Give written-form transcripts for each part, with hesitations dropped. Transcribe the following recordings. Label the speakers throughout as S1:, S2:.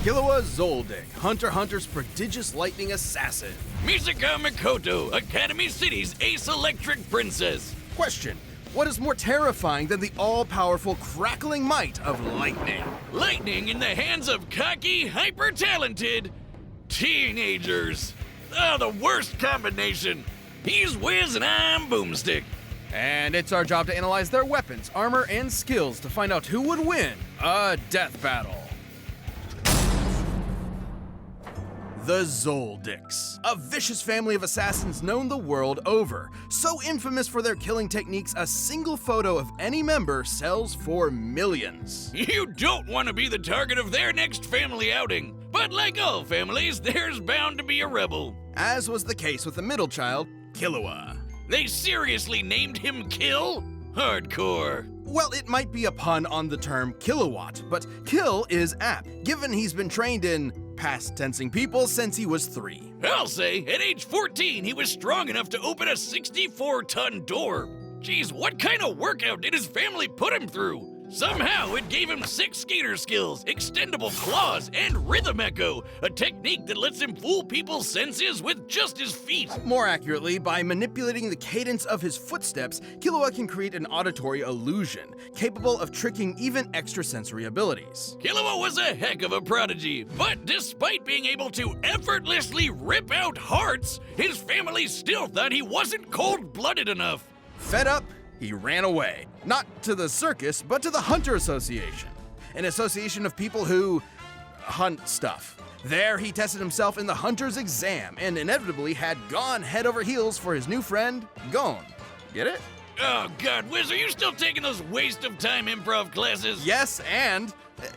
S1: Killua Zoldyck, Hunter x Hunter's prodigious lightning assassin.
S2: Misaka Mikoto, Academy City's ace electric princess.
S1: Question: what is more terrifying than the all-powerful crackling might of lightning?
S2: Lightning in the hands of cocky, hyper-talented teenagers. Oh, the worst combination. He's Wiz and I'm Boomstick.
S1: And it's our job to analyze their weapons, armor, and skills to find out who would win a death battle. The Zoldicks, a vicious family of assassins known the world over. So infamous for their killing techniques, a single photo of any member sells for millions.
S2: You don't want to be the target of their next family outing. But like all families, there's bound to be a rebel.
S1: As was the case with the middle child, Killua.
S2: They seriously named him Kill? Hardcore.
S1: Well, it might be a pun on the term kilowatt, but kill is apt, given he's been trained in past tensing people since he was 3.
S2: I'll say, at age 14, he was strong enough to open a 64-ton door. Geez, what kind of workout did his family put him through? Somehow, it gave him 6 skater skills, extendable claws, and rhythm echo, a technique that lets him fool people's senses with just his feet.
S1: More accurately, by manipulating the cadence of his footsteps, Killua can create an auditory illusion, capable of tricking even extrasensory abilities.
S2: Killua was a heck of a prodigy, but despite being able to effortlessly rip out hearts, his family still thought he wasn't cold-blooded enough.
S1: Fed up, he ran away. Not to the circus, but to the Hunter Association, an association of people who hunt stuff. There, he tested himself in the Hunter's exam and inevitably had gone head over heels for his new friend, Gon. Get it?
S2: Oh God, Wiz, are you still taking those waste-of-time improv classes?
S1: Yes, and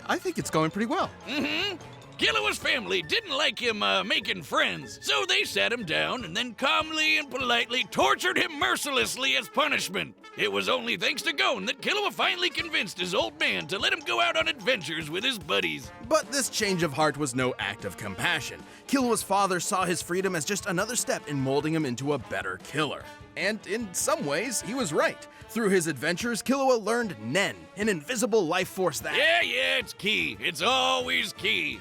S1: I think it's going pretty well.
S2: Mm-hmm. Killua's family didn't like him making friends, so they sat him down and then calmly and politely tortured him mercilessly as punishment. It was only thanks to Gon that Killua finally convinced his old man to let him go out on adventures with his buddies.
S1: But this change of heart was no act of compassion. Killua's father saw his freedom as just another step in molding him into a better killer. And in some ways, he was right. Through his adventures, Killua learned Nen, an invisible life force that—
S2: Yeah, it's key. It's always key.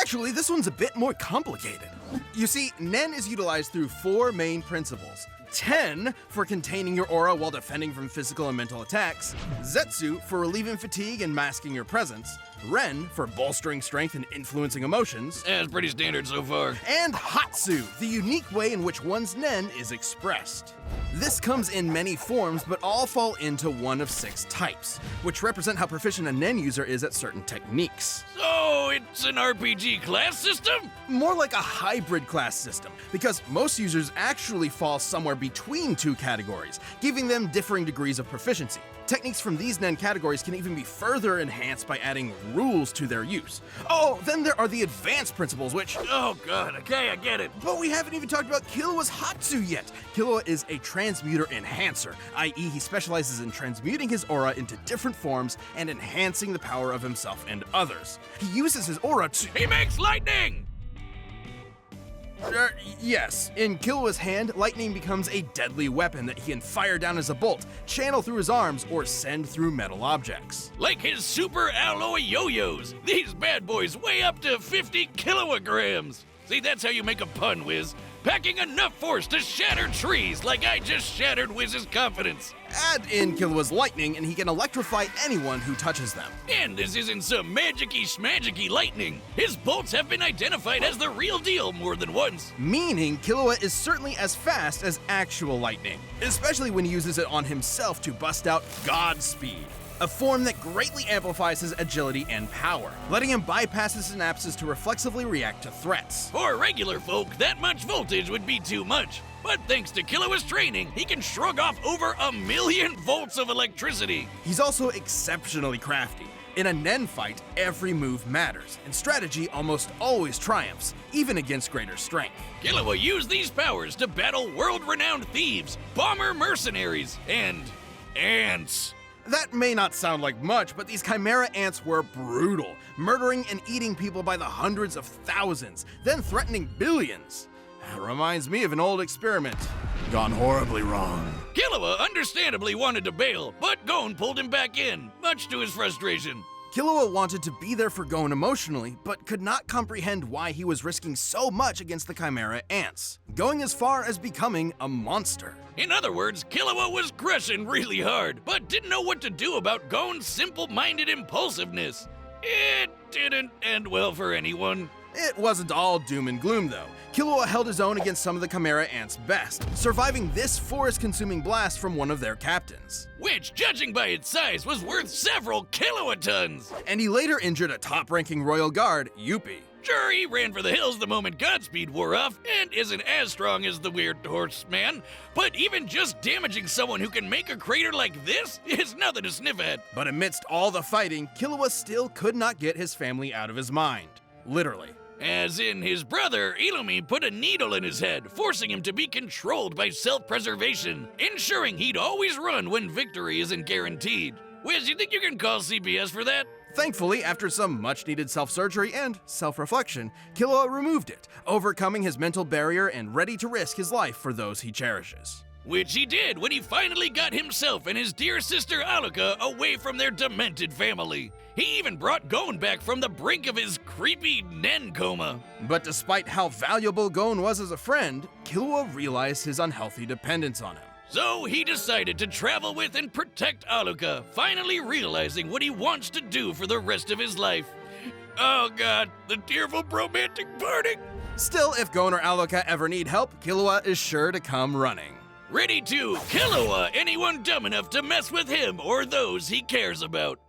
S1: Actually, this one's a bit more complicated. You see, Nen is utilized through 4 main principles. 10 for containing your aura while defending from physical and mental attacks, Zetsu for relieving fatigue and masking your presence, Ren for bolstering strength and influencing emotions,
S2: That's pretty standard so far.
S1: and Hatsu, the unique way in which one's Nen is expressed. This comes in many forms, but all fall into one of 6 types, which represent how proficient a Nen user is at certain techniques.
S2: So it's an RPG class system?
S1: More like a hybrid class system, because most users actually fall somewhere between 2 categories, giving them differing degrees of proficiency. Techniques from these Nen categories can even be further enhanced by adding rules to their use. Oh, then there are the advanced principles, which—
S2: Oh God, okay, I get it.
S1: but we haven't even talked about Killua's Hatsu yet. Killua is a transmuter enhancer, i.e. he specializes in transmuting his aura into different forms and enhancing the power of himself and others. He uses his aura to—
S2: He makes lightning!
S1: Yes. In Killua's hand, lightning becomes a deadly weapon that he can fire down as a bolt, channel through his arms, or send through metal objects.
S2: Like his super alloy yo-yos. These bad boys weigh up to 50 kilograms. See, that's how you make a pun, Wiz. Packing enough force to shatter trees like I just shattered Wiz's confidence.
S1: Add in Killua's lightning, and he can electrify anyone who touches them.
S2: And this isn't some magic-y schmagic-y lightning. His bolts have been identified as the real deal more than once.
S1: Meaning, Killua is certainly as fast as actual lightning, especially when he uses it on himself to bust out Godspeed, a form that greatly amplifies his agility and power, letting him bypass his synapses to reflexively react to threats.
S2: For regular folk, that much voltage would be too much. But thanks to Killua's training, he can shrug off over 1,000,000 volts of electricity.
S1: He's also exceptionally crafty. In a Nen fight, every move matters, and strategy almost always triumphs, even against greater strength.
S2: Killua used these powers to battle world-renowned thieves, bomber mercenaries, and ants.
S1: That may not sound like much, but these chimera ants were brutal, murdering and eating people by the hundreds of thousands, then threatening billions. That reminds me of an old experiment gone horribly wrong.
S2: Killua understandably wanted to bail, but Gon pulled him back in, much to his frustration.
S1: Killua wanted to be there for Gon emotionally, but could not comprehend why he was risking so much against the Chimera ants, going as far as becoming a monster.
S2: In other words, Killua was crushing really hard, but didn't know what to do about Gon's simple-minded impulsiveness. It didn't end well for anyone.
S1: It wasn't all doom and gloom, though. Killua held his own against some of the Chimera ants' best, surviving this forest-consuming blast from one of their captains.
S2: Which, judging by its size, was worth several kilotons.
S1: And he later injured a top-ranking royal guard, Yuppie.
S2: Sure, he ran for the hills the moment Godspeed wore off, and isn't as strong as the weird horseman, but even just damaging someone who can make a crater like this is nothing to sniff at.
S1: But amidst all the fighting, Killua still could not get his family out of his mind. Literally.
S2: As in, his brother, Illumi, put a needle in his head, forcing him to be controlled by self-preservation, ensuring he'd always run when victory isn't guaranteed. Wiz, you think you can call CPS for that?
S1: Thankfully, after some much-needed self-surgery and self-reflection, Killua removed it, overcoming his mental barrier and ready to risk his life for those he cherishes.
S2: Which he did when he finally got himself and his dear sister Alluka away from their demented family. He even brought Gon back from the brink of his creepy Nen coma.
S1: But despite how valuable Gon was as a friend, Killua realized his unhealthy dependence on him.
S2: So he decided to travel with and protect Alluka, finally realizing what he wants to do for the rest of his life. Oh god, the tearful romantic parting!
S1: Still, if Gon or Alluka ever need help, Killua is sure to come running.
S2: Ready to Killua anyone dumb enough to mess with him or those he cares about.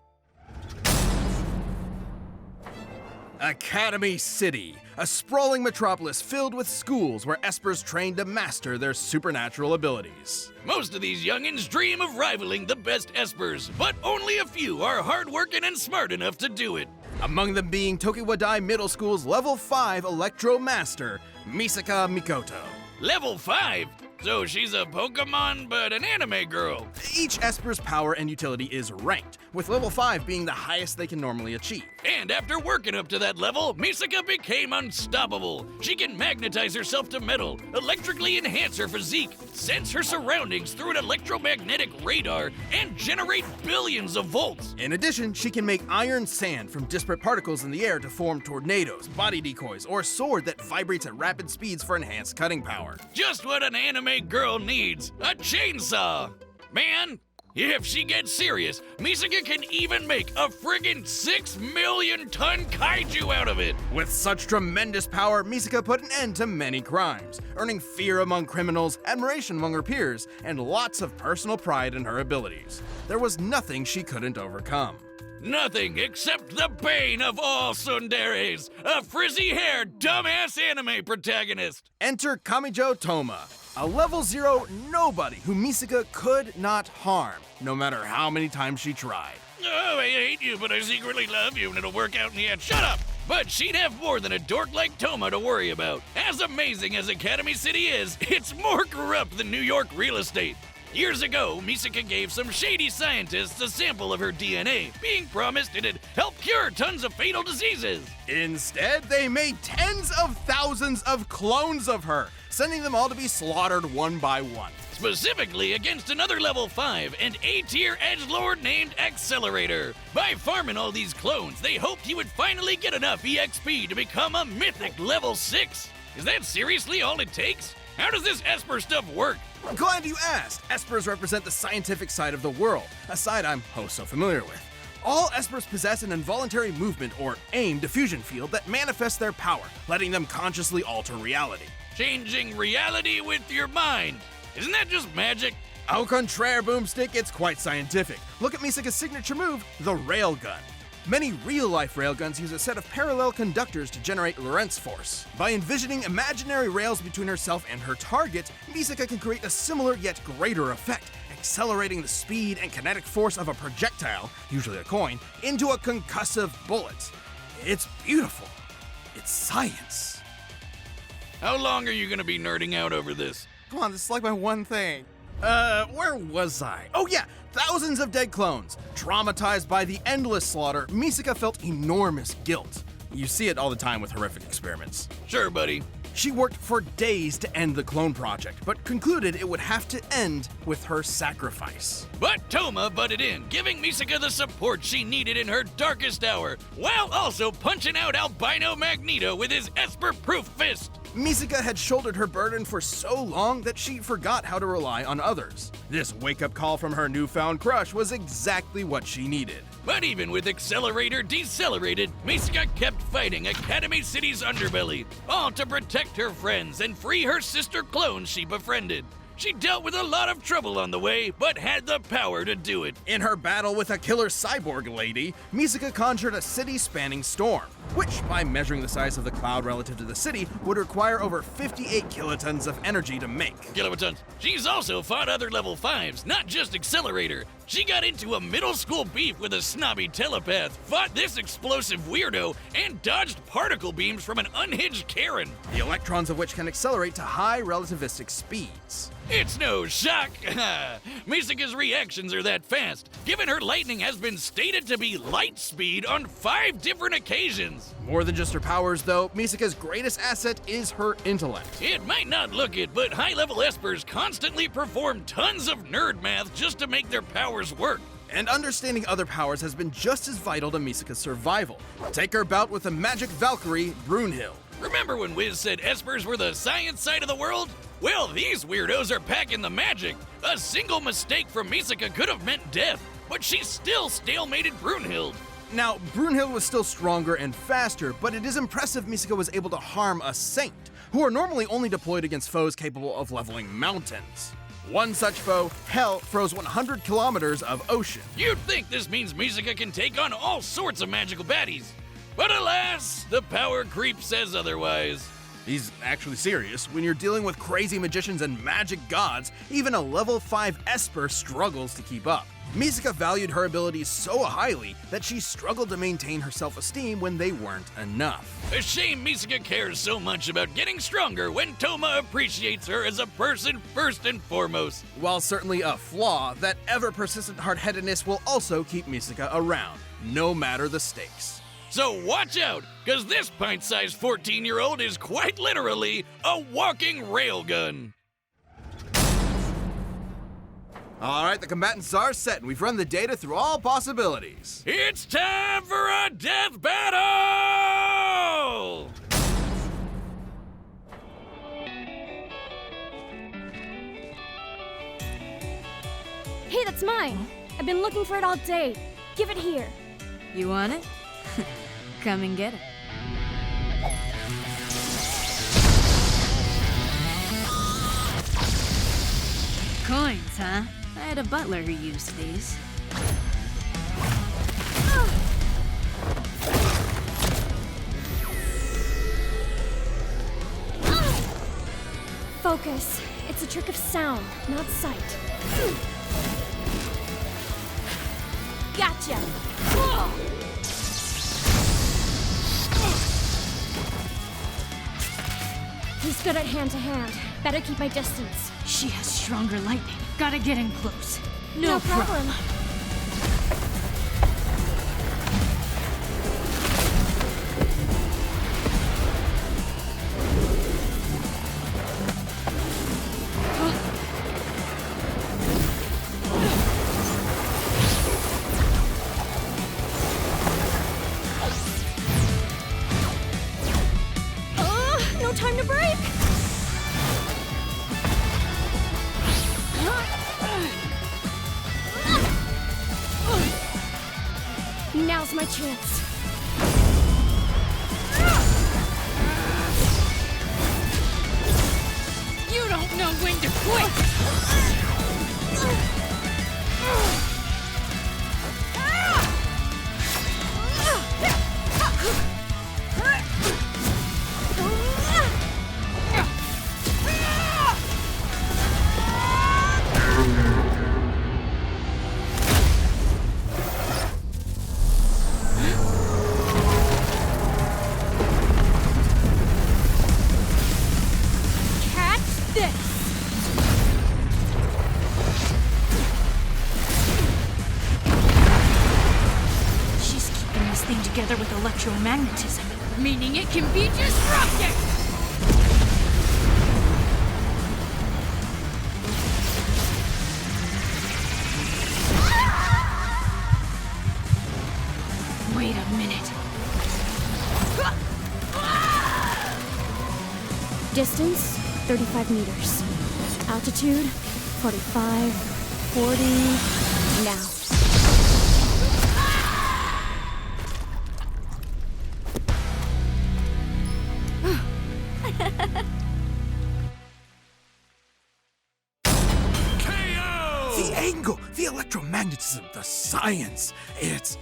S1: Academy City, a sprawling metropolis filled with schools where espers train to master their supernatural abilities.
S2: Most of these youngins dream of rivaling the best espers, but only a few are hardworking and smart enough to do it.
S1: Among them being Tokiwadai Middle School's Level 5 Electro Master, Misaka Mikoto.
S2: Level 5? So she's a Pokemon, but an anime girl.
S1: Each Esper's power and utility is ranked, with level 5 being the highest they can normally achieve.
S2: And after working up to that level, Misaka became unstoppable. She can magnetize herself to metal, electrically enhance her physique, sense her surroundings through an electromagnetic radar, and generate billions of volts.
S1: In addition, she can make iron sand from disparate particles in the air to form tornadoes, body decoys, or a sword that vibrates at rapid speeds for enhanced cutting power.
S2: Just what an anime girl needs, a chainsaw. Man, if she gets serious, Misaka can even make a friggin' 6 million ton kaiju out of it.
S1: With such tremendous power, Misaka put an end to many crimes, earning fear among criminals, admiration among her peers, and lots of personal pride in her abilities. There was nothing she couldn't overcome.
S2: Nothing except the bane of all tsunderes, a frizzy-haired, dumbass anime protagonist.
S1: Enter Kamijo Toma, a level 0 nobody who Misaka could not harm, no matter how many times she tried.
S2: Oh, I hate you, but I secretly love you, and it'll work out in the end. Shut up! But she'd have more than a dork like Toma to worry about. As amazing as Academy City is, it's more corrupt than New York real estate. Years ago, Misaka gave some shady scientists a sample of her DNA, being promised it'd help cure tons of fatal diseases.
S1: Instead, they made tens of thousands of clones of her, sending them all to be slaughtered one by one.
S2: Specifically against another level 5 and A-tier edgelord named Accelerator. By farming all these clones, they hoped he would finally get enough EXP to become a mythic level 6. Is that seriously all it takes? How does this Esper stuff work?
S1: Glad you asked. Espers represent the scientific side of the world, a side I'm so familiar with. All Espers possess an involuntary movement or AIM diffusion field that manifests their power, letting them consciously alter reality.
S2: Changing reality with your mind. Isn't that just magic?
S1: Au contraire, Boomstick, it's quite scientific. Look at Misaka's signature move, the Railgun. Many real-life railguns use a set of parallel conductors to generate Lorentz force. By envisioning imaginary rails between herself and her target, Misaka can create a similar yet greater effect, accelerating the speed and kinetic force of a projectile, usually a coin, into a concussive bullet. It's beautiful. It's science.
S2: How long are you gonna be nerding out over this?
S1: Come on, this is like my one thing. Where was I? Oh yeah, thousands of dead clones. Traumatized by the endless slaughter, Misaka felt enormous guilt. You see it all the time with horrific experiments.
S2: Sure, buddy.
S1: She worked for days to end the clone project, but concluded it would have to end with her sacrifice.
S2: But Toma butted in, giving Misaka the support she needed in her darkest hour, while also punching out Albino Magneto with his Esper-proof fist.
S1: Misaka had shouldered her burden for so long that she forgot how to rely on others. This wake-up call from her newfound crush was exactly what she needed.
S2: But even with Accelerator decelerated, Misaka kept fighting Academy City's underbelly, all to protect her friends and free her sister clones she befriended. She dealt with a lot of trouble on the way, but had the power to do it.
S1: In her battle with a killer cyborg lady, Misaka conjured a city-spanning storm, which, by measuring the size of the cloud relative to the city, would require over 58 kilotons of energy to make.
S2: Kilowatts. She's also fought other level 5s, not just Accelerator. She got into a middle school beef with a snobby telepath, fought this explosive weirdo, and dodged particle beams from an unhinged Karen.
S1: The electrons of which can accelerate to high relativistic speeds.
S2: It's no shock. Misaka's reactions are that fast, given her lightning has been stated to be light speed on 5 different occasions.
S1: More than just her powers, though, Misaka's greatest asset is her intellect.
S2: It might not look it, but high-level espers constantly perform tons of nerd math just to make their powers work.
S1: And understanding other powers has been just as vital to Misaka's survival. Take her bout with the magic Valkyrie, Brunhild.
S2: Remember when Wiz said espers were the science side of the world? Well, these weirdos are packing the magic. A single mistake from Misaka could have meant death, but she still stalemated Brunhild.
S1: Now, Brunhild was still stronger and faster, but it is impressive Misaka was able to harm a saint, who are normally only deployed against foes capable of leveling mountains. One such foe, Hell, froze 100 kilometers of ocean.
S2: You'd think this means Misaka can take on all sorts of magical baddies. But alas, the power creep says otherwise.
S1: He's actually serious. When you're dealing with crazy magicians and magic gods, even a level 5 Esper struggles to keep up. Misaka valued her abilities so highly that she struggled to maintain her self-esteem when they weren't enough.
S2: A shame Misaka cares so much about getting stronger when Toma appreciates her as a person first and foremost.
S1: While certainly a flaw, that ever-persistent hard-headedness will also keep Misaka around, no matter the stakes.
S2: So watch out, because this pint-sized 14-year-old is quite literally a walking railgun.
S1: All right, the combatants are set, and we've run the data through all possibilities.
S2: It's time for a death battle!
S3: Hey, that's mine. I've been looking for it all day. Give it here.
S4: You want it? Come and get it. Coins, huh? I had a butler who used these.
S3: Focus. It's a trick of sound, not sight. Gotcha! He's good at hand-to-hand. Better keep my distance.
S4: She has stronger lightning. Gotta get in close.
S3: No problem. No time to break! Now's my chance.
S4: You don't know when to quit! Together with electromagnetism, meaning it can be disrupted!
S3: Distance, 35 meters. Altitude, 45, 40, now.
S1: The angle, the electromagnetism, the science. It's...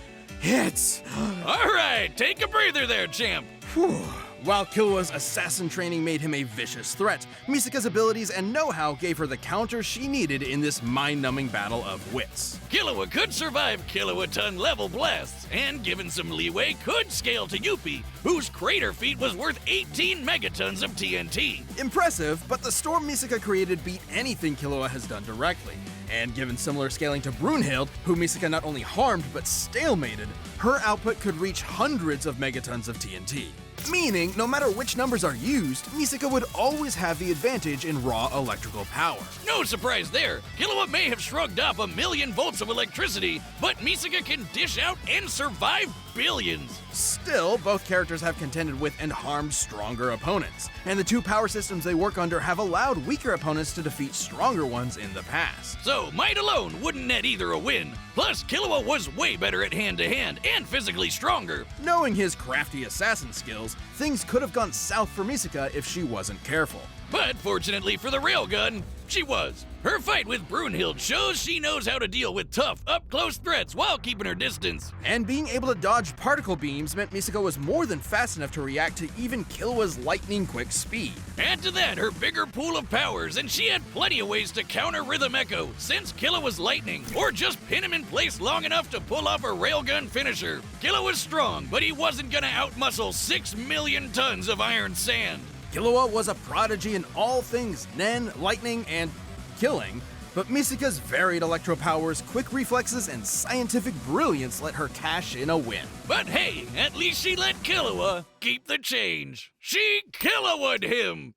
S2: All right, take a breather there, champ.
S1: Whew. While Killua's assassin training made him a vicious threat, Misaka's abilities and know-how gave her the counter she needed in this mind-numbing battle of wits.
S2: Killua could survive kilowatt-ton level blasts, and given some leeway, could scale to Yuppie, whose crater feat was worth 18 megatons of TNT.
S1: Impressive, but the storm Misaka created beat anything Killua has done directly. And given similar scaling to Brunhild, who Misaka not only harmed but stalemated, her output could reach hundreds of megatons of TNT. Meaning, no matter which numbers are used, Misaka would always have the advantage in raw electrical power.
S2: No surprise there. Killua may have shrugged off 1,000,000 volts of electricity, but Misaka can dish out and survive billions.
S1: Still, both characters have contended with and harmed stronger opponents, and the two power systems they work under have allowed weaker opponents to defeat stronger ones in the past.
S2: So, might alone wouldn't net either a win. Plus, Killua was way better at hand-to-hand and physically stronger.
S1: Knowing his crafty assassin skills, things could have gone south for Misaka if she wasn't careful.
S2: But fortunately for the railgun, she was. Her fight with Brunhild shows she knows how to deal with tough, up-close threats while keeping her distance.
S1: And being able to dodge particle beams meant Misaka was more than fast enough to react to even Killua's lightning-quick speed.
S2: Add to that her bigger pool of powers, and she had plenty of ways to counter Rhythm Echo, since Killua was lightning, or just pin him in place long enough to pull off a railgun finisher. Killua was strong, but he wasn't gonna outmuscle 6 million tons of iron sand.
S1: Killua was a prodigy in all things Nen, lightning, and killing, but Misaka's varied electro powers, quick reflexes, and scientific brilliance let her cash in a win.
S2: But hey, at least she let Killua keep the change. She Killua-would him!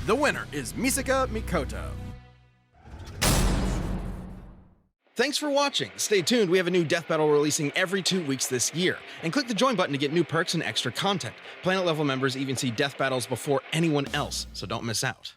S1: The winner is Misaka Mikoto. Thanks for watching. Stay tuned, we have a new death battle releasing every 2 weeks this year. And click the join button to get new perks and extra content. Planet level members even see death battles before anyone else, so don't miss out.